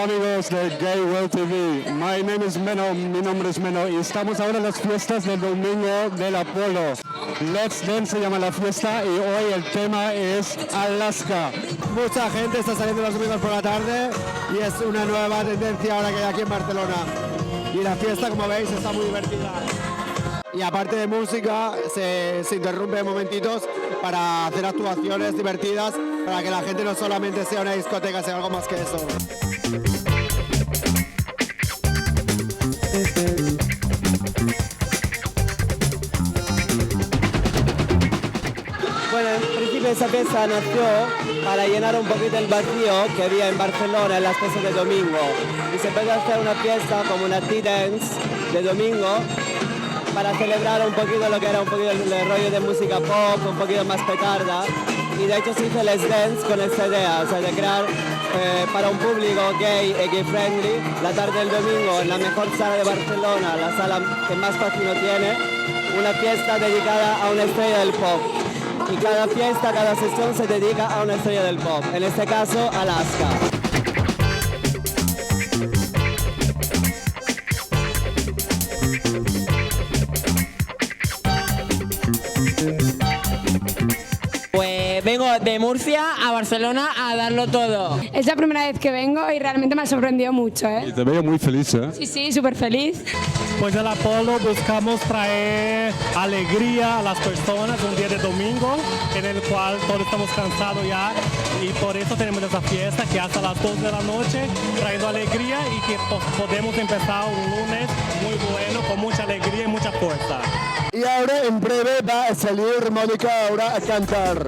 Hola amigos de Gay World TV, my name is Meno, mi nombre es Meno y estamos ahora en las fiestas del domingo del Apolo. Let's Dance se llama la fiesta y hoy el tema es Alaska. Mucha gente está saliendo los domingos por la tarde y es una nueva tendencia ahora que hay aquí en Barcelona. Y la fiesta, como veis, está muy divertida. Y aparte de música, se interrumpe momentitos para hacer actuaciones divertidas, para que la gente no solamente sea una discoteca, sea algo más que eso. Bueno, en principio esa fiesta nació para llenar un poquito el vacío que había en Barcelona en las fiestas de domingo. Y se empezó a hacer una fiesta como una tea dance de domingo para celebrar un poquito lo que era un poquito el rollo de música pop, un poquito más petarda. Y de hecho se hizo Let's Dance con esta idea, o sea, de crear para un público gay y gay friendly la tarde del domingo en la mejor sala de Barcelona, la sala que más página tiene, una fiesta dedicada a una estrella del pop. Y cada fiesta, cada sesión se dedica a una estrella del pop, en este caso Alaska. Pues vengo de Murcia a Barcelona a darlo todo. Es la primera vez que vengo y realmente me ha sorprendido mucho, Y te veo muy feliz, ¿eh? Sí, sí, súper feliz. Pues en Apolo buscamos traer alegría a las personas un día de domingo en el cual todos estamos cansados ya y por eso tenemos esa fiesta que hasta las 2 de la noche trayendo alegría y que podemos empezar un lunes muy bueno con mucha alegría y mucha fuerza. Y ahora en breve va a salir Mónica ahora a cantar.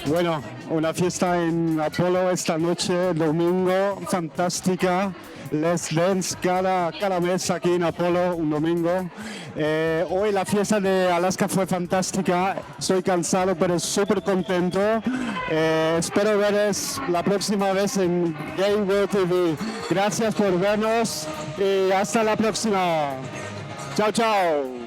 Bueno, una fiesta en Apolo esta noche, domingo, fantástica. Let's Dance cada mes aquí en Apolo, un domingo. Hoy la fiesta de Alaska fue fantástica. Estoy cansado, pero súper contento. Espero veros la próxima vez en Gay World TV. Gracias por vernos y hasta la próxima. Chao, chao.